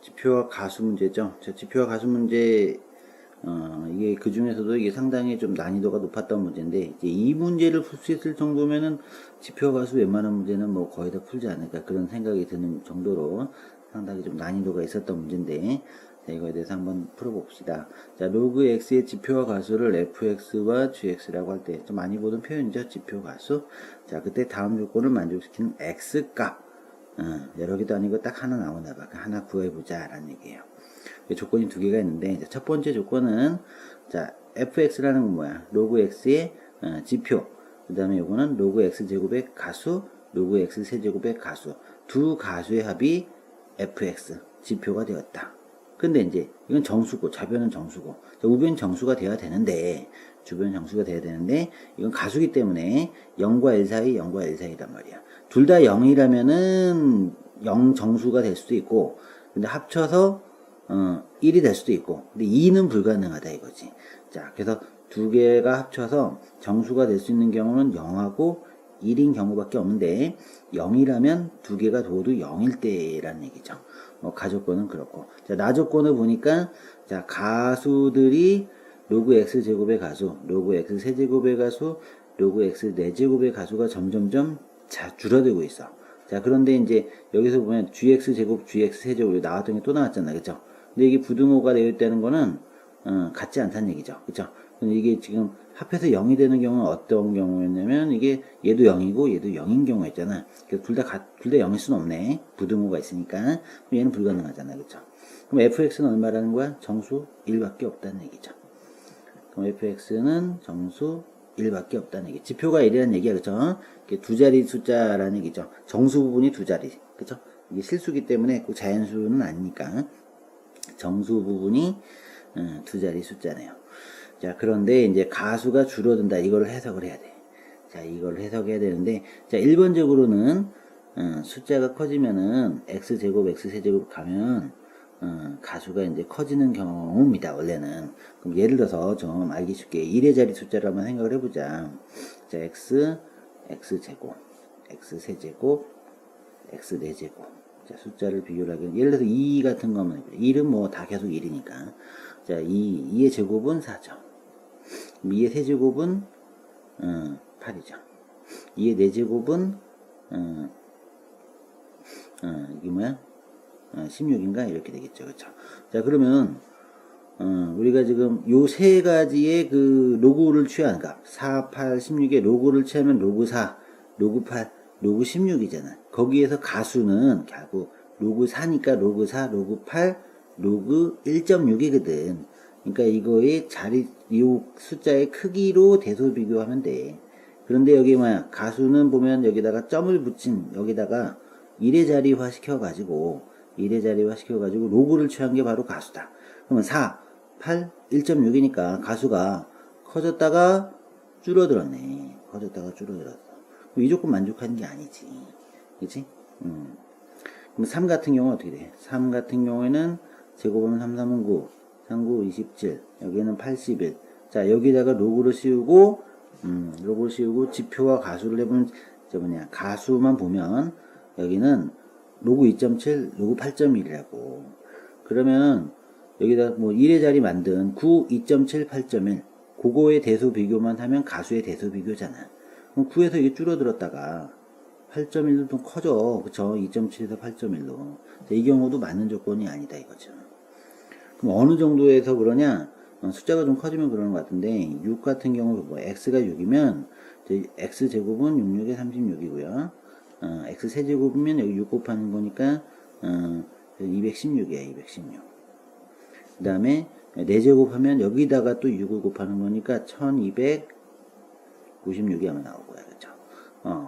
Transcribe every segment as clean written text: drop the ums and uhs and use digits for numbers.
지표와 가수 문제죠. 자, 지표와 가수 문제, 이게 그 중에서도 이게 상당히 좀 난이도가 높았던 문제인데, 이제 이 문제를 풀 수 있을 정도면은 지표와 가수 웬만한 문제는 뭐 거의 다 풀지 않을까 그런 생각이 드는 정도로 상당히 좀 난이도가 있었던 문제인데, 자, 이거에 대해서 한번 풀어봅시다. 자, 로그 x의 지표와 가수를 fx와 gx라고 할 때 좀 많이 보던 표현이죠. 지표 가수. 자, 그때 다음 조건을 만족시키는 x 값. 여러 개도 아니고 딱 하나 나오나 봐. 하나 구해보자 라는 얘기예요. 조건이 두 개가 있는데, 첫 번째 조건은, 자, fx라는 건 뭐야? 로그 x의 지표. 그 다음에 요거는 로그 x 제곱의 가수, 로그 x 세제곱의 가수. 두 가수의 합이 fx, 지표가 되었다. 근데 이제, 이건 정수고, 좌변은 정수고, 우변 정수가 돼야 되는데, 주변 정수가 돼야 되는데, 이건 가수기 때문에 0과 1 사이, 0과 1 사이란 말이야. 둘 다 0이라면은 0 정수가 될 수도 있고, 근데 합쳐서 1이 될 수도 있고, 근데 2는 불가능하다 이거지. 자, 그래서 두 개가 합쳐서 정수가 될 수 있는 경우는 0하고 1인 경우밖에 없는데, 0이라면 두 개가 모두 0일 때라는 얘기죠. 가조건은 그렇고. 자, 나조건을 보니까, 자, 가수들이 로그 x 제곱의 가수, 로그 x 세제곱의 가수, 로그 x 4제곱의 가수가 점점점 줄어들고 있어. 자, 그런데 이제 여기서 보면 gx 제곱, gx 세제곱 나왔던 게 또 나왔잖아. 그죠? 근데 이게 부등호가 되어 있다는 거는, 같지 않다는 얘기죠. 그죠? 근데 이게 지금 합해서 0이 되는 경우는 어떤 경우였냐면, 이게 얘도 0이고 얘도 0인 경우였잖아. 그래서 둘 다 0일 수는 없네. 부등호가 있으니까. 그럼 얘는 불가능하잖아. 그죠? 그럼 fx는 얼마라는 거야? 정수 1밖에 없다는 얘기죠. 그럼 fx는 정수 1밖에 없다는 얘기. 지표가 1이라는 얘기야. 그쵸? 이게 두 자리 숫자라는 얘기죠. 정수 부분이 두 자리. 그쵸? 이게 실수기 때문에 꼭 자연수는 아니니까. 정수 부분이 두 자리 숫자네요. 자, 그런데 이제 가수가 줄어든다. 이걸 해석을 해야 돼. 자, 이걸 해석해야 되는데, 자, 1번적으로는 숫자가 커지면은 x제곱, x세제곱 가면 가수가 이제 커지는 경우입니다, 원래는. 그럼 예를 들어서 좀 알기 쉽게 1의 자리 숫자를 한번 생각을 해보자. 자, x제곱, x세제곱, x4제곱. 자, 숫자를 비교를 하게. 예를 들어서 2 같은 거면, 1은 뭐 다 계속 1이니까. 자, 2의 제곱은 4죠. 2의 세제곱은 8이죠. 2의 4제곱은 이게 뭐야? 16인가? 이렇게 되겠죠. 그쵸? 자, 그러면, 우리가 지금 요 세 가지의 그 로그를 취한 값, 4, 8, 16의 로그를 취하면 로그 4, 로그 8, 로그 16이잖아. 거기에서 가수는 결국 로그 4니까 로그 4, 로그 8, 로그 1.6이거든. 그러니까 이거의 이 숫자의 크기로 대소 비교하면 돼. 그런데 여기 뭐야? 가수는 보면 여기다가 점을 붙인, 여기다가 1의 자리화 시켜가지고, 1의 자리화 시켜가지고 로그를 취한 게 바로 가수다. 그러면 4, 8, 1.6이니까 가수가 커졌다가 줄어들었네. 커졌다가 줄어들었어. 그럼 이 조건 만족하는 게 아니지. 그치? 그럼 3 같은 경우는 어떻게 돼? 3 같은 경우에는 제곱하면 3, 3은 9, 3, 9, 27. 여기는 81. 자, 여기다가 로그를 씌우고, 지표와 가수를 해보면, 가수만 보면, 여기는 로그 2.7, 로그 8.1이라고. 그러면, 여기다 뭐 1의 자리 만든 9, 2.7, 8.1. 그거의 대소 비교만 하면 가수의 대소 비교잖아. 그럼 9에서 이게 줄어들었다가 8.1도 좀 커져. 그쵸? 2.7에서 8.1로. 이 경우도 맞는 조건이 아니다 이거죠. 그럼 어느 정도에서 그러냐? 숫자가 좀 커지면 그러는 것 같은데, 6 같은 경우, 뭐, x가 6이면, x제곱은 66에 36이고요. x세제곱이면 여기 6 곱하는 거니까, 216이야, 216. 그 다음에, 4제곱 하면 여기다가 또 6을 곱하는 거니까, 1296이 아마 나올 거야, 그쵸?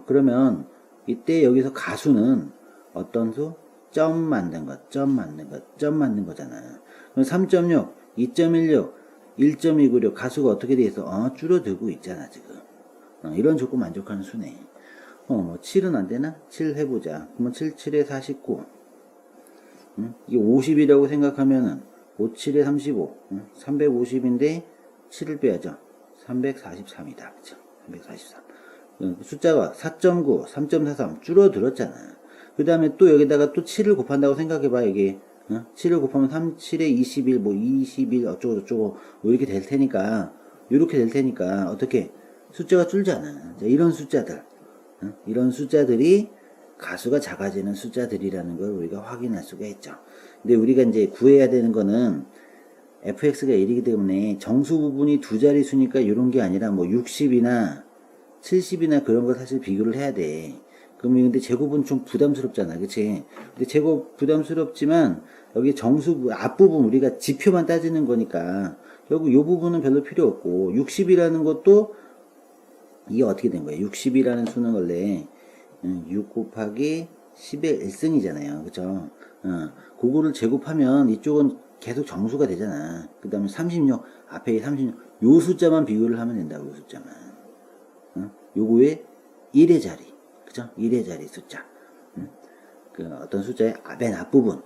그러면, 이때 여기서 가수는 어떤 수? 점 만든 것, 점 만든 거잖아. 그럼 3.6, 2.16, 1.296 가수가 어떻게 돼 있어? 줄어들고 있잖아, 지금. 이런 조건 만족하는 수네. 뭐 7은 안 되나? 7 해보자. 그러면 7, 7에 49. 이게 50이라고 생각하면은 5, 7에 35. 350인데 7을 빼야죠. 343이다. 그쵸? 343. 숫자가 4.9, 3.43 줄어들었잖아. 그 다음에 또 여기다가 또 7을 곱한다고 생각해봐. 이게 7을 곱하면 3, 7에 21, 뭐 21 어쩌고 저쩌고 뭐 이렇게 될 테니까 이렇게 될 테니까 어떻게 숫자가 줄잖아. 자, 이런 숫자들, 이런 숫자들이 가수가 작아지는 숫자들이라는 걸 우리가 확인할 수가 있죠. 근데 우리가 이제 구해야 되는 거는 fx가 1이기 때문에 정수 부분이 두 자릿수니까 이런 게 아니라 뭐 60이나 70이나 그런 걸 사실 비교를 해야 돼. 그러면 근데 제곱은 좀 부담스럽잖아. 그치? 근데 제곱 부담스럽지만 여기 정수 앞부분 우리가 지표만 따지는 거니까 결국 이 부분은 별로 필요 없고 60이라는 것도 이게 어떻게 된 거예요? 60이라는 수는 원래 6 곱하기 10의 1승이잖아요. 그쵸? 그거를 제곱하면 이쪽은 계속 정수가 되잖아. 그 다음에 36, 앞에 36, 요 숫자만 비교를 하면 된다고, 요 숫자만. 요거의 1의 자리. 그죠? 1의 자리 숫자. 그 어떤 숫자의 맨 앞부분.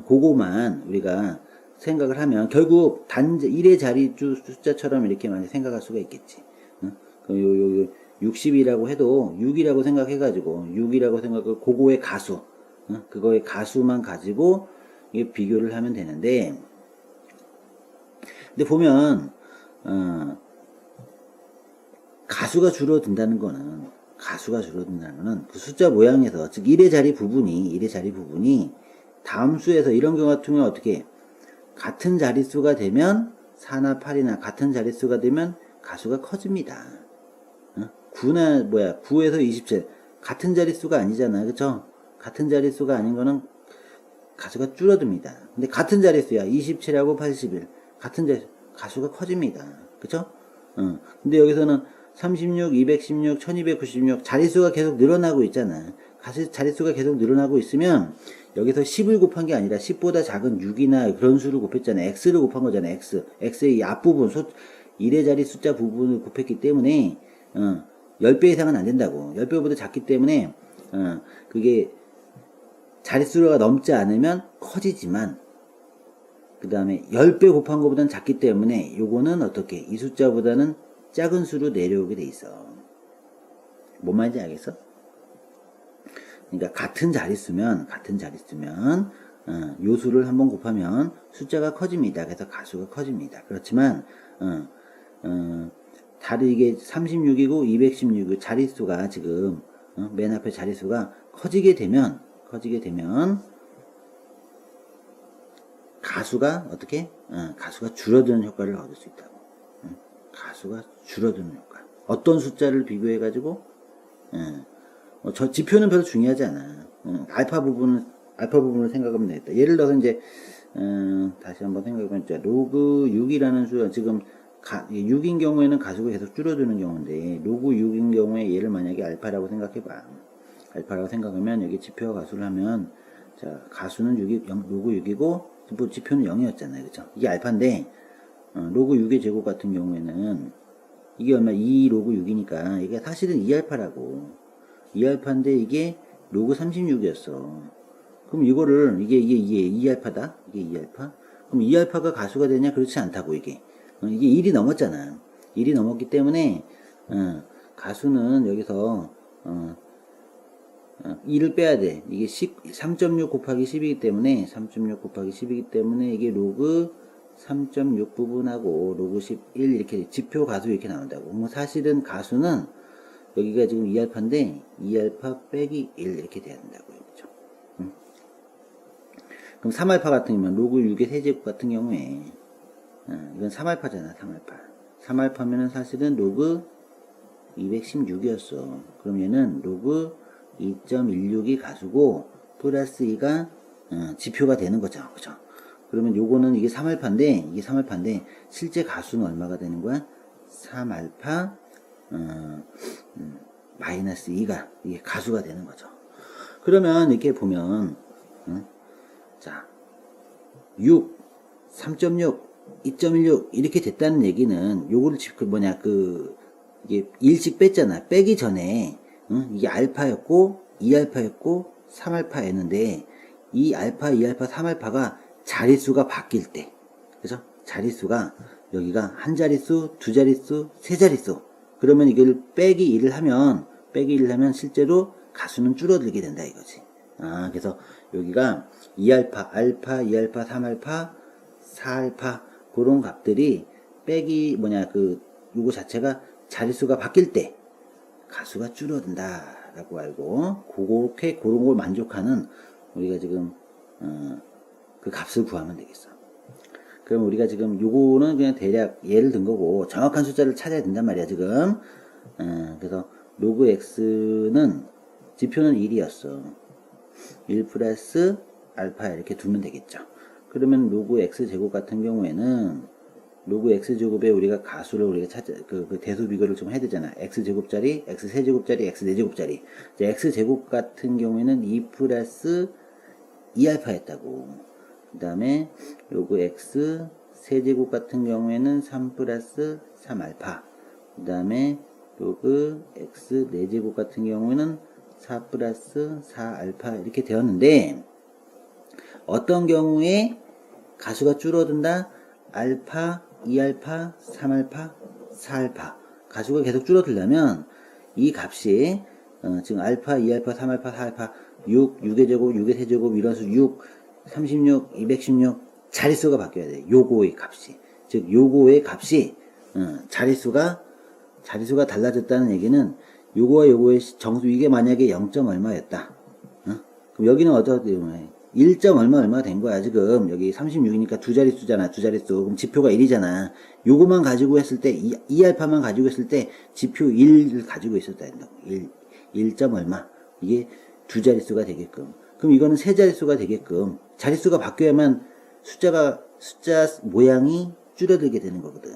그거만 우리가 생각을 하면 결국 1의 자리 숫자처럼 이렇게 많이 생각할 수가 있겠지. 요 60이라고 해도 6이라고 생각해가지고 6이라고 생각하고 그거의 가수. 그거의 가수만 가지고 이게 비교를 하면 되는데, 근데 보면 가수가 줄어든다는 거는 그 숫자 모양에서 즉 1의 자리 부분이 다음 수에서 이런 경우 같은 경우는 어떻게 같은 자릿수가 되면 4나 8이나 같은 자릿수가 되면 가수가 커집니다. 9에서 27 같은 자릿수가 아니잖아. 그쵸? 같은 자릿수가 아닌 거는 가수가 줄어듭니다. 근데 같은 자릿수야. 27하고 81 같은 자릿수 가수가 커집니다. 그쵸? 근데 여기서는 36, 216, 1296 자릿수가 계속 늘어나고 있잖아. 자릿수가 계속 늘어나고 있으면 여기서 10을 곱한 게 아니라 10보다 작은 6이나 그런 수를 곱했잖아. x를 곱한 거잖아. x의 이 앞부분 1의 자리 숫자 부분을 곱했기 때문에 10배 이상은 안 된다고. 10배보다 작기 때문에 그게 자릿수가 넘지 않으면 커지지만 그 다음에 10배 곱한 것보다는 작기 때문에 요거는 어떻게 이 숫자보다는 작은 수로 내려오게 돼 있어. 뭔 말인지 알겠어? 그러니까 같은 자릿수면 요 수를 한번 곱하면 숫자가 커집니다. 그래서 가수가 커집니다. 그렇지만 다르게 36이고 216 자릿수가 지금 맨 앞에 자릿수가 커지게 되면 가수가 어떻게? 가수가 줄어드는 효과를 얻을 수 있다고. 가수가 줄어드는 효과. 어떤 숫자를 비교해가지고, 저 지표는 별로 중요하지 않아. 알파 부분을 생각하면 되겠다. 예를 들어서 이제, 다시 한번 생각해보면, 로그 6이라는 수가 지금 6인 경우에는 가수가 계속 줄어드는 경우인데, 로그 6인 경우에 얘를 만약에 알파라고 생각해봐. 알파라고 생각하면 여기 지표와 가수를 하면, 자, 가수는 로그 6이고, 지표는 0이었잖아요. 그죠? 이게 알파인데, 로그 6의 제곱 같은 경우에는, 이게 얼마, 2 로그 6이니까, 이게 사실은 2알파라고. 2알파인데, 이게 로그 36이었어. 그럼 이거를, 이게 2알파다? 이게 2알파? 그럼 2알파가 가수가 되냐? 그렇지 않다고, 이게. 이게 1이 넘었잖아. 1이 넘었기 때문에, 가수는 여기서, 2를 빼야 돼. 이게 3.6 곱하기 10이기 때문에, 3.6 곱하기 10이기 때문에, 이게 로그 3.6 부분하고 로그 11 이렇게 지표 가수 이렇게 나온다고. 뭐 사실은 가수는 여기가 지금 2알파인데, 2알파 빼기 1 이렇게 돼야 된다고요. 그죠? 그럼 3알파 같은 경우는 로그 6의 세제곱 같은 경우에, 이건 3알파잖아, 3알파. 3알파면은 사실은 로그 216이었어. 그럼 얘는 로그 2.16이 가수고 플러스 2가 지표가 되는 거죠. 그죠? 그러면 요거는 이게 3알파인데 실제 가수는 얼마가 되는 거야? 3알파 마이너스 2가 이게 가수가 되는 거죠. 그러면 이렇게 보면 자 6, 3.6, 2.16 이렇게 됐다는 얘기는 요거를 이게 1씩 뺐잖아. 빼기 전에 이게 알파였고 2알파였고 3알파였는데 이 알파, 2알파, 3알파가 자릿수가 바뀔 때, 그죠? 자릿수가 여기가 한 자릿수, 두 자릿수, 세 자릿수. 그러면 이걸 빼기 1을 하면 실제로 가수는 줄어들게 된다 이거지. 그래서 여기가 2알파, 알파, 2알파, 3알파, 4알파 그런 값들이 빼기 요거 자체가 자릿수가 바뀔 때 가수가 줄어든다 라고 알고 그런 걸 만족하는 우리가 지금 그 값을 구하면 되겠어. 그럼 우리가 지금 요거는 그냥 대략 예를 든 거고 정확한 숫자를 찾아야 된단 말이야 지금. 그래서 로그 x는 지표는 1이었어. 1 플러스 알파 이렇게 두면 되겠죠. 그러면 로그 x 제곱 같은 경우에는 로그 x 제곱에 우리가 가수를 우리가 그 대수 비교를 좀 해야 되잖아. x 제곱짜리, x 세제곱짜리, x 네제곱짜리. x 제곱 같은 경우에는 2 플러스 2알파였다고. 그 다음에 로그 x 세제곱 같은 경우에는 3 플러스 3알파. 그 다음에 로그 x 네제곱 같은 경우에는 4 플러스 4알파 이렇게 되었는데 어떤 경우에 가수가 줄어든다? 알파, 2알파, 3알파, 4알파 가수가 계속 줄어들려면 이 값이 지금 알파, 2알파, 3알파, 4알파 6, 6의 제곱, 6의 세제곱 이런 수 6, 36, 216 자릿수가 바뀌어야 돼. 요거의 값이. 즉 요거의 값이 자릿수가 달라졌다는 얘기는 요거와 요거의 정수 이게 만약에 0. 얼마였다. 그럼 여기는 어떻게 1. 얼마 된 거야 지금. 여기 36이니까 두 자릿수잖아. 두 자릿수. 그럼 지표가 1이잖아. 요거만 가지고 했을 때 2알파만 가지고 했을 때 지표 1을 가지고 있었다 한다고. 1. 얼마. 이게 두 자릿수가 되게끔. 그럼 이거는 세 자릿수가 되게끔 자릿수가 바뀌어야만 숫자 모양이 줄어들게 되는 거거든.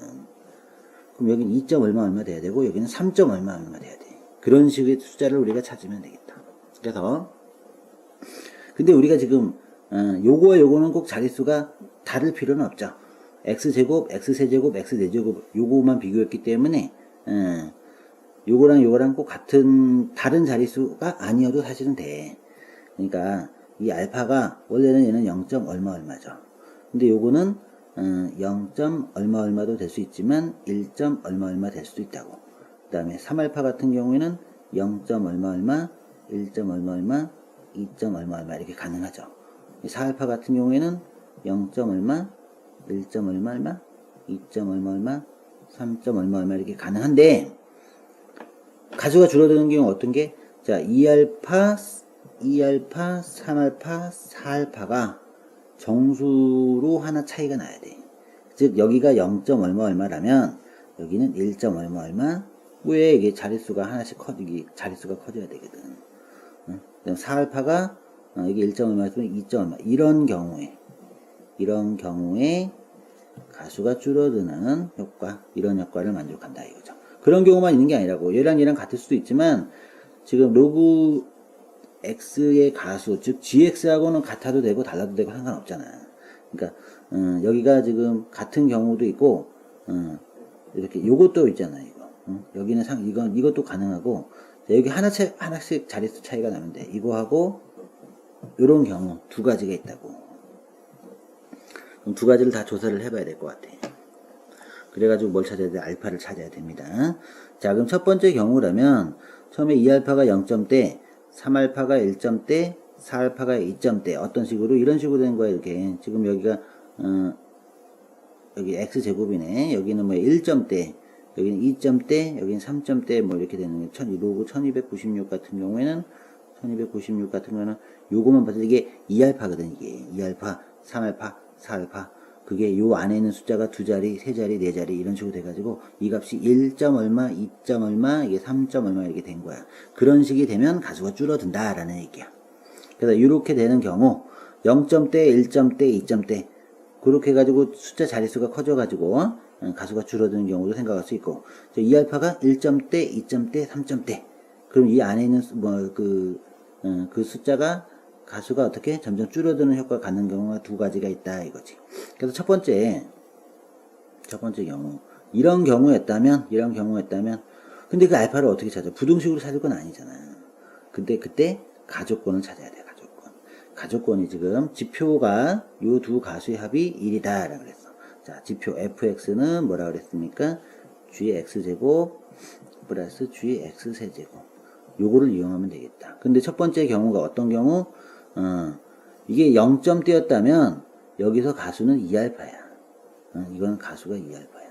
그럼 여기는 2. 얼마 돼야 되고 여기는 3. 얼마 돼야 돼. 그런 식의 숫자를 우리가 찾으면 되겠다. 그래서 근데 우리가 지금 요거와 요거는 꼭 자릿수가 다를 필요는 없죠. x제곱, x세제곱, x네제곱 요거만 비교했기 때문에 요거랑 요거랑 꼭 다른 자릿수가 아니어도 사실은 돼. 그러니까 이 알파가 원래는 얘는 0. 얼마죠. 근데 요거는 0. 얼마도 될 수 있지만 1. 얼마 될 수도 있다고. 그 다음에 3알파 같은 경우에는 0. 얼마, 1. 얼마, 2. 얼마 이렇게 가능하죠. 4알파 같은 경우에는 0. 얼마, 1. 얼마, 2. 얼마, 3. 얼마 이렇게 가능한데 가수가 줄어드는 경우 어떤 게? 자, 2알파, 3알파, 4알파가 정수로 하나 차이가 나야 돼. 즉 여기가 0. 얼마라면 여기는 1. 얼마 왜 이게 자릿수가 하나씩 자릿수가 커져야 되거든. 그럼 4알파가 이게 1. 얼마였으면 2. 얼마 이런 경우에 가수가 줄어드는 효과 이런 효과를 만족한다 이거죠. 그런 경우만 있는 게 아니라고. 얘랑 같을 수도 있지만 지금 로그 x의 가수 즉 gx하고는 같아도 되고 달라도 되고 상관없잖아. 그러니까 여기가 지금 같은 경우도 있고 이렇게 요것도 있잖아 이거. 여기는 이것도 가능하고 여기 하나씩 자릿수 차이가 나면 돼. 이거하고 요런 경우 두 가지가 있다고. 그럼 두 가지를 다 조사를 해봐야 될 것 같아. 그래가지고 뭘 찾아야 돼? 알파를 찾아야 됩니다. 자, 그럼 첫 번째 경우라면 처음에 2알파가 0점대, 3알파가 1점대, 4알파가 2점대 어떤 식으로 이런 식으로 된 거야 이렇게. 지금 여기가 여기 x제곱이네. 여기는 뭐 1점대, 여기는 2점대, 여기는 3점대 뭐 이렇게 되는 게 로그 1296 같은 경우에는 요거만 봐도 이게 2알파거든 이게. 2알파, 3알파, 4알파 그게 요 안에 있는 숫자가 두 자리, 세 자리, 네 자리 이런 식으로 돼가지고 이 값이 1. 얼마, 2. 얼마, 이게 3. 얼마 이렇게 된 거야. 그런 식이 되면 가수가 줄어든다라는 얘기야. 그래서 이렇게 되는 경우 0점대, 1점대, 2점대 그렇게 해가지고 숫자 자릿수가 커져가지고 가수가 줄어드는 경우도 생각할 수 있고 2알파가 1점대, 2점대, 3점대 그럼 이 안에 있는 그 숫자가 가수가 어떻게 점점 줄어드는 효과가 갖는 경우가 두 가지가 있다 이거지. 그래서 첫 번째 경우 이런 경우였다면 근데 그 알파를 어떻게 찾아? 부등식으로 찾을 건 아니잖아. 근데 그때 가족권을 찾아야 돼. 가족권이 지금 지표가 요 두 가수의 합이 1이다 라고 그랬어. 자, 지표 fx는 뭐라 그랬습니까? gx제곱 플러스 gx세제곱 요거를 이용하면 되겠다. 근데 첫 번째 경우가 어떤 경우? 이게 0점대였다면 여기서 가수는 2알파야. 이거는 가수가 2알파야.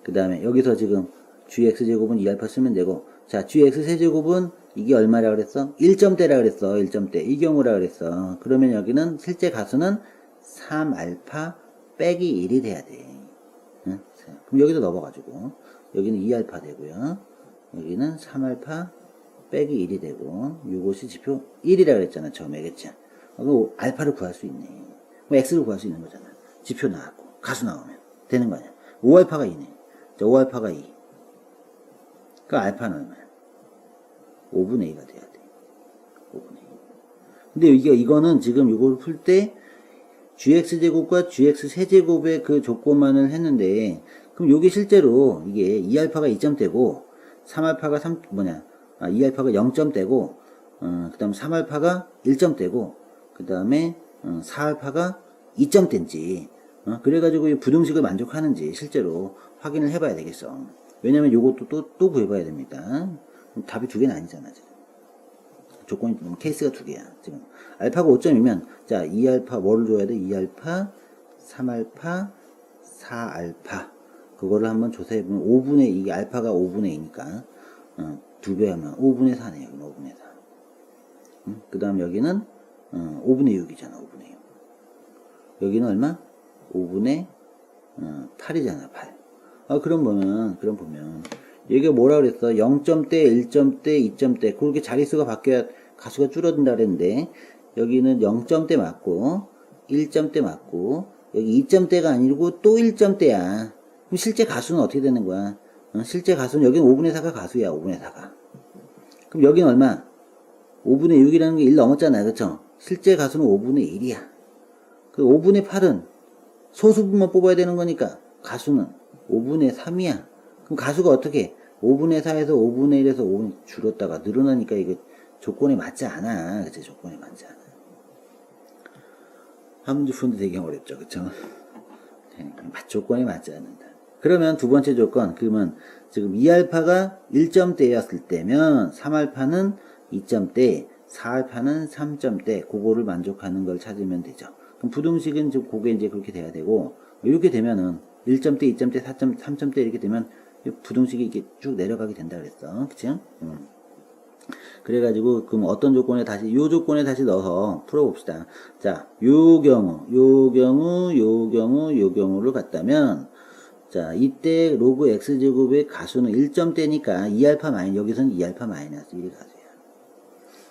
그 다음에 여기서 지금 gx제곱은 2알파 쓰면 되고, 자, gx 세제곱은 이게 얼마라 그랬어? 1점대라 그랬어. 1점대. 이 경우라 그랬어. 그러면 여기는 실제 가수는 3알파 빼기 1이 돼야 돼. 그럼 여기도 넣어가지고 여기는 2알파 되고요. 여기는 3알파 빼기 1이 되고, 이것이 지표 1이라 그랬잖아 처음에. 그랬지? 그럼 알파를 구할 수 있네. 그럼 x를 구할 수 있는 거잖아. 지표 나왔고 가수 나오면 되는 거 아니야. 5알파가 2네. 자, 5알파가 2. 그 알파는 얼마야? 5분의 2가 돼야 돼. 5분의 2. 근데 이거는 지금 이걸 풀 때 gx제곱과 gx세제곱의 그 조건만을 했는데, 그럼 요게 실제로 이게 2알파가 2점대고 3알파가 2알파가 0점대고, 그 다음 3알파가 1점대고, 그 다음에 4알파가 2점대인지, 그래가지고 이 부등식을 만족하는지 실제로 확인을 해봐야 되겠어. 왜냐면 요것도 또 구해봐야 됩니다. 답이 두 개는 아니잖아, 지금. 조건이, 케이스가 두 개야, 지금. 알파가 5점이면, 자, 2알파, 뭐를 줘야 돼? 2알파, 3알파, 4알파. 그거를 한번 조사해보면, 5분의, 이게 알파가 5분의 2니까, 두 배 하면 5분의 4네요, 5분의 4. 그 다음 여기는, 5분의 6이잖아, 5분의 6. 여기는 얼마? 5분의 8이잖아, 8. 그럼 보면, 여기가 뭐라 그랬어? 0점대, 1점대, 2점대. 그렇게 자릿수가 바뀌어야 가수가 줄어든다 그랬는데, 여기는 0점대 맞고, 1점대 맞고, 여기 2점대가 아니고 또 1점대야. 그럼 실제 가수는 어떻게 되는 거야? 실제 가수는 여기는 5분의 4가 가수야, 5분의 4가. 그럼 여기는 얼마? 5분의 6이라는 게 1 넘었잖아, 그쵸? 실제 가수는 5분의 1이야. 그 5분의 8은 소수분만 뽑아야 되는 거니까 가수는 5분의 3이야. 그럼 가수가 어떻게? 5분의 4에서 5분의 1에서 5분의 줄었다가 늘어나니까 이게 조건에 맞지 않아. 그치? 조건에 맞지 않아. 함수 푸는데 되게 어렵죠. 그쵸? 조건에 맞지 않는다. 그러면 두 번째 조건, 그러면 지금 2알파가 1점대였을 때면 3알파는 2점대, 4알파는 3점대, 그거를 만족하는 걸 찾으면 되죠. 그럼 부등식은 지금 그게 이제 그렇게 돼야 되고, 이렇게 되면은 1점대, 2점대, 4점, 3점대 이렇게 되면 부등식이 이렇게 쭉 내려가게 된다 그랬어. 그치? 그래가지고, 그럼 어떤 조건에 다시, 요 조건에 다시 넣어서 풀어봅시다. 자, 요 경우를 갖다면, 자, 이때 로그 x제곱의 가수는 1점대니까 2알파 마이너스, 여기서는 2알파 마이너스 1이 가수야.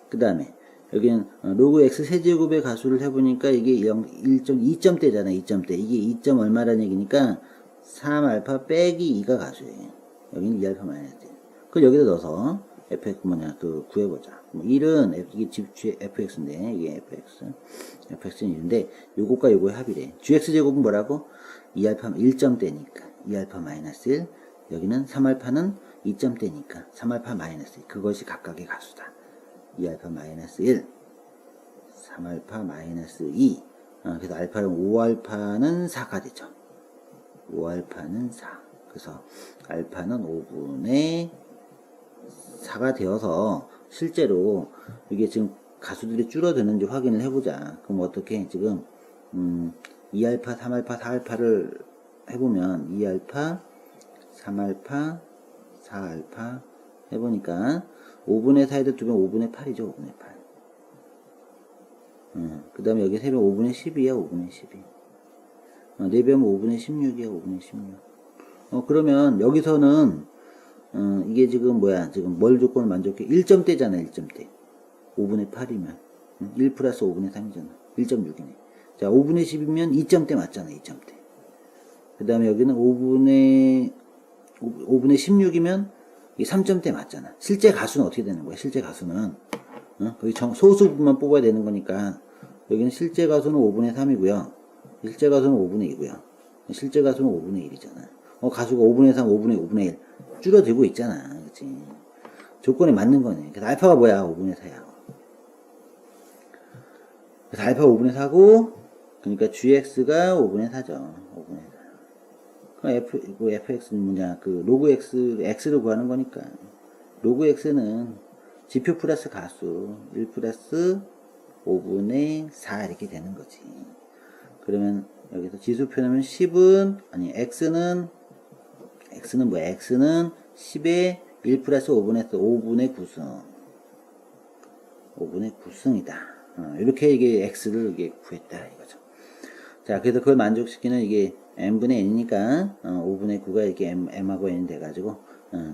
그 다음에, 여기는 로그 x 세제곱의 가수를 해보니까 이게 2점대잖아, 2점대. 이게 2점 얼마라는 얘기니까 3알파 빼기 2가 가수예요. 여기는 2알파 마이너스 1. 그걸 여기다 넣어서 fx 구해보자. 1은 이게 집주의 fx인데, 이게 fx는 1인데, 요것과 요거의 합이래. gx제곱은 뭐라고? 2알파 1점대니까 2알파 마이너스 1. 여기는 3알파는 2점대니까 3알파 마이너스 1. 그것이 각각의 가수다. 2알파 마이너스 1, 3알파 마이너스 2. 그래서 알파는 5알파는 4가 되죠. 5알파는 4. 그래서 알파는 5분의 4가 되어서 실제로 이게 지금 가수들이 줄어드는지 확인을 해보자. 그럼 어떻게? 지금 2알파, 3알파, 4알파를 해보면 2알파, 3알파, 4알파 해보니까 5분의 4에다 두면 5분의 8이죠. 5분의 8. 그 다음에 여기 3배 5분의 10이야. 5분의 12. 4배면 5분의 16이야. 5분의 16. 그러면 여기서는 이게 지금 뭐야? 지금 뭘 조건을 만족해? 1점대잖아. 1점대. 5분의 8이면 1 플러스 5분의 3이잖아. 1.6이네. 자, 5분의 10이면 2점대 맞잖아. 2점대. 그 다음에 여기는 5분의 16이면 이 3점대 맞잖아. 실제 가수는 어떻게 되는 거야? 실제 가수는 거기 소수분만 뽑아야 되는 거니까 여기는 실제 가수는 5분의 3이고요. 실제 가수는 5분의 2고요. 실제 가수는 5분의 1이잖아. 가수가 5분의 3, 5분의 1 줄어들고 있잖아. 그치? 조건에 맞는 거네. 그래서 알파가 뭐야? 5분의 4야. 그래서 알파가 5분의 4고, 그러니까 gx가 5분의 4죠. 5분의 4. 그럼 fx는 뭐냐? 그 로그 x를 구하는 거니까. 로그 x는 지표 플러스 가수 1 플러스 5분의 4 이렇게 되는 거지. 그러면 여기서 지수표 넣으면 10은 아니 x는 뭐야? x는 10에 1 플러스 5분의 9승. 5분의 9승이다. 이렇게 이게 x를 이게 구했다 이거죠. 자, 그래서 그걸 만족시키는 이게 n분의 n이니까 5분의 9가 이렇게 m하고 n이 돼가지고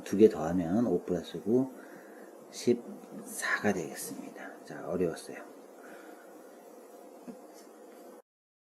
두 개 더하면 5 플러스 9 14가 되겠습니다. 자, 어려웠어요.